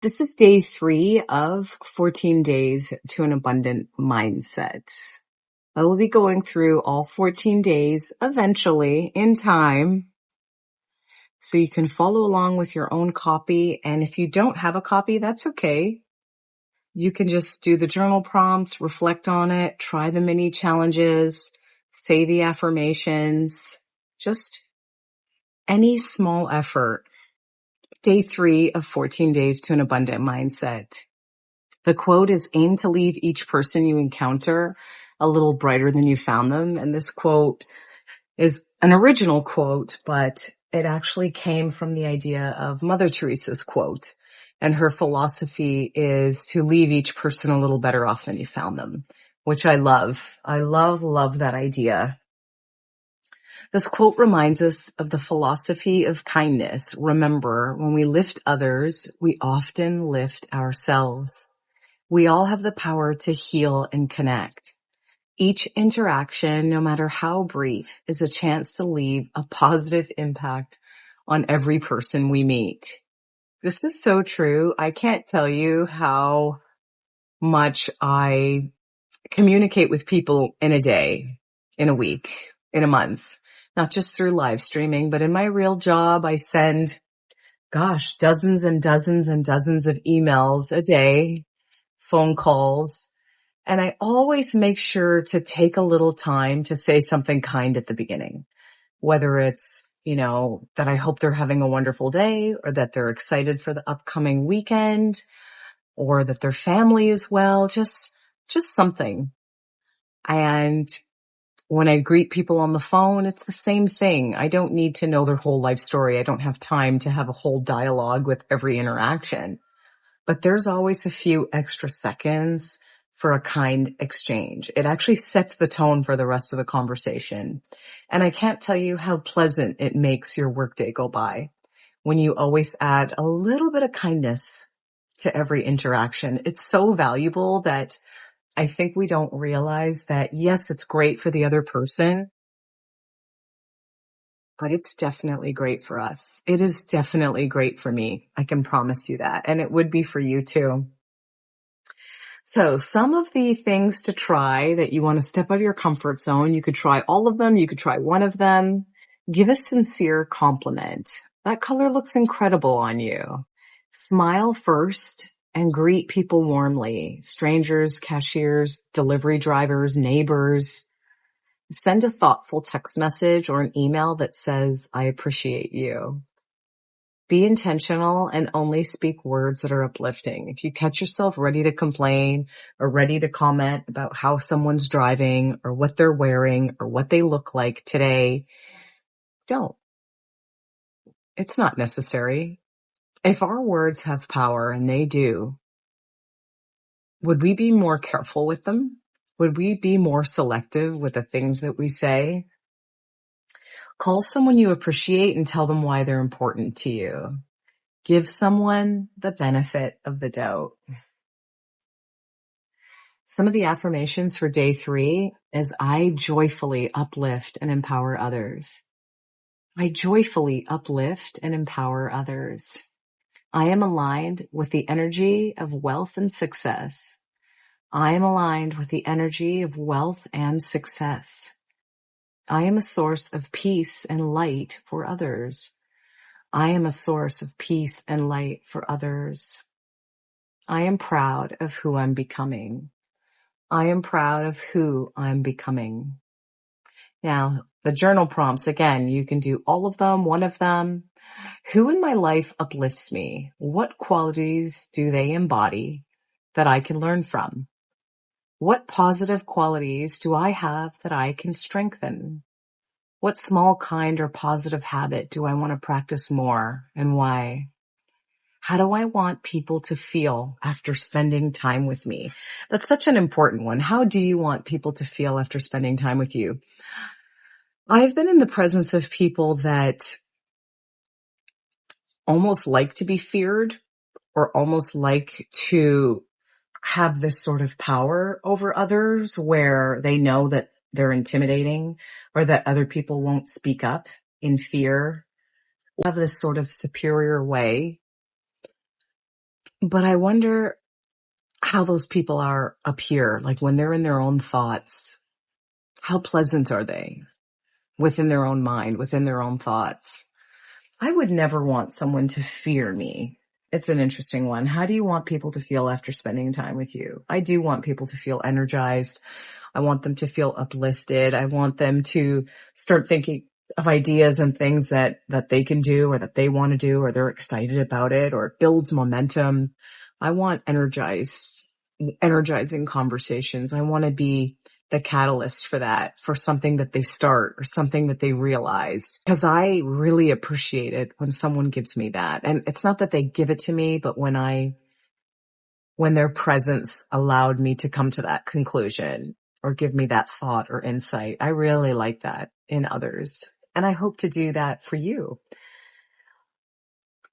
This is day 3 of 14 days to an abundant mindset. I will be going through all 14 days eventually in time, so you can follow along with your own copy. And if you don't have a copy, that's okay. You can just do the journal prompts, reflect on it, try the mini challenges, say the affirmations, just any small effort. Day 3 of 14 days to an abundant mindset. The quote is, aim to leave each person you encounter a little brighter than you found them. And this quote is an original quote, but it actually came from the idea of Mother Teresa's quote. And her philosophy is to leave each person a little better off than you found them, which I love. I love that idea. This quote reminds us of the philosophy of kindness. Remember, when we lift others, we often lift ourselves. We all have the power to heal and connect. Each interaction, no matter how brief, is a chance to leave a positive impact on every person we meet. This is so true. I can't tell you how much I communicate with people in a day, in a week, in a month, not just through live streaming, but in my real job, I send, dozens and dozens and dozens of emails a day, phone calls, and I always make sure to take a little time to say something kind at the beginning, whether it's, that I hope they're having a wonderful day, or that they're excited for the upcoming weekend, or that their family is well, just something. And when I greet people on the phone, it's the same thing. I don't need to know their whole life story. I don't have time to have a whole dialogue with every interaction. But there's always a few extra seconds for a kind exchange. It actually sets the tone for the rest of the conversation. And I can't tell you how pleasant it makes your workday go by when you always add a little bit of kindness to every interaction. It's so valuable that I think we don't realize that, yes, it's great for the other person, but it's definitely great for us. It is definitely great for me. I can promise you that. And it would be for you too. So some of the things to try that you want to step out of your comfort zone, you could try all of them. You could try one of them. Give a sincere compliment. That color looks incredible on you. Smile first and greet people warmly. Strangers, cashiers, delivery drivers, neighbors. Send a thoughtful text message or an email that says, I appreciate you. Be intentional and only speak words that are uplifting. If you catch yourself ready to complain or ready to comment about how someone's driving or what they're wearing or what they look like today, don't. It's not necessary. If our words have power, and they do, would we be more careful with them? Would we be more selective with the things that we say? Call someone you appreciate and tell them why they're important to you. Give someone the benefit of the doubt. Some of the affirmations for day 3 is, I joyfully uplift and empower others. I joyfully uplift and empower others. I am aligned with the energy of wealth and success. I am aligned with the energy of wealth and success. I am a source of peace and light for others. I am a source of peace and light for others. I am proud of who I'm becoming. I am proud of who I'm becoming. Now, the journal prompts, again, you can do all of them, one of them. Who in my life uplifts me? What qualities do they embody that I can learn from? What positive qualities do I have that I can strengthen? What small, kind, or positive habit do I want to practice more, and why? How do I want people to feel after spending time with me? That's such an important one. How do you want people to feel after spending time with you? I've been in the presence of people that almost like to be feared, or almost like to have this sort of power over others where they know that they're intimidating or that other people won't speak up in fear. Have this sort of superior way But I wonder how those people are up here, like when they're in their own thoughts, how pleasant are they within their own mind, within their own thoughts? I would never want someone to fear me. It's an interesting one. How do you want people to feel after spending time with you? I do want people to feel energized. I want them to feel uplifted. I want them to start thinking of ideas and things that they can do or that they want to do or they're excited about it or it builds momentum. I want energizing conversations. I want to be the catalyst for that, for something that they start or something that they realized. Because I really appreciate it when someone gives me that. And it's not that they give it to me, but when their presence allowed me to come to that conclusion or give me that thought or insight, I really like that in others. And I hope to do that for you.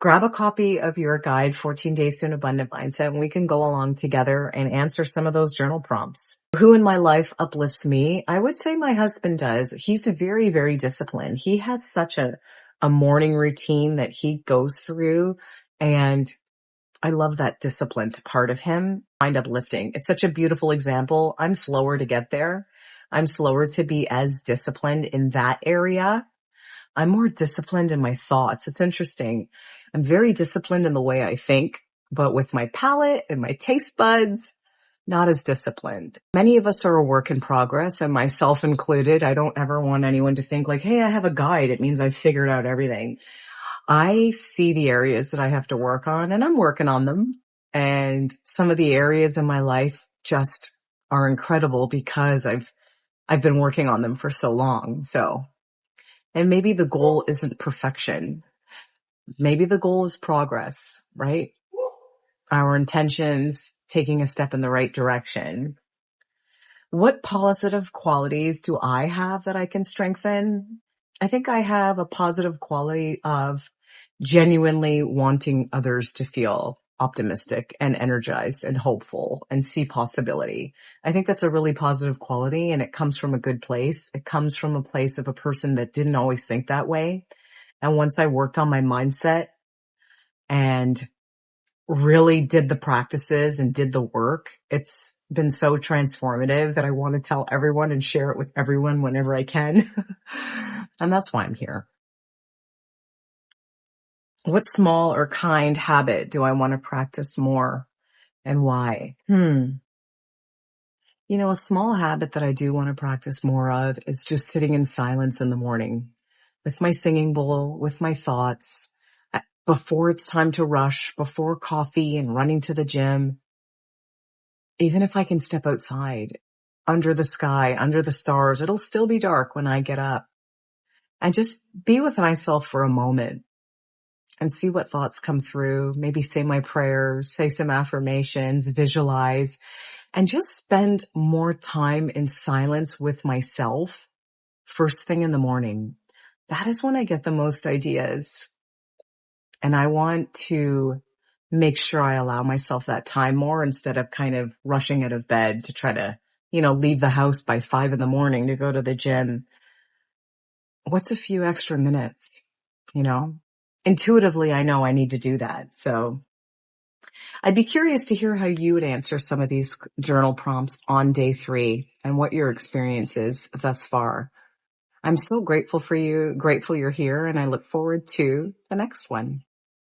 Grab a copy of your guide, 14 Days to an Abundant Mindset, and we can go along together and answer some of those journal prompts. Who in my life uplifts me? I would say my husband does. He's very, very disciplined. He has such a morning routine that he goes through, and I love that disciplined part of him. Find uplifting. It's such a beautiful example. I'm slower to get there. I'm slower to be as disciplined in that area. I'm more disciplined in my thoughts. It's interesting. I'm very disciplined in the way I think, but with my palate and my taste buds, not as disciplined. Many of us are a work in progress, and myself included. I don't ever want anyone to think like, hey, I have a guide. It means I've figured out everything. I see the areas that I have to work on, and I'm working on them. And some of the areas in my life just are incredible because I've been working on them for so long. And maybe the goal isn't perfection. Maybe the goal is progress, right? Our intentions, taking a step in the right direction. What positive qualities do I have that I can strengthen? I think I have a positive quality of genuinely wanting others to feel optimistic and energized and hopeful and see possibility. I think that's a really positive quality, and it comes from a good place. It comes from a place of a person that didn't always think that way. And once I worked on my mindset and really did the practices and did the work, it's been so transformative that I want to tell everyone and share it with everyone whenever I can. And that's why I'm here. What small or kind habit do I want to practice more and why? A small habit that I do want to practice more of is just sitting in silence in the morning with my singing bowl, with my thoughts, before it's time to rush, before coffee and running to the gym. Even if I can step outside, under the sky, under the stars, it'll still be dark when I get up. And just be with myself for a moment and see what thoughts come through. Maybe say my prayers, say some affirmations, visualize, and just spend more time in silence with myself first thing in the morning. That is when I get the most ideas. And I want to make sure I allow myself that time more instead of kind of rushing out of bed to try to, leave the house by 5 a.m. to go to the gym. What's a few extra minutes? Intuitively, I know I need to do that. So I'd be curious to hear how you would answer some of these journal prompts on day 3 and what your experience is thus far. I'm so grateful for you, grateful you're here, and I look forward to the next one.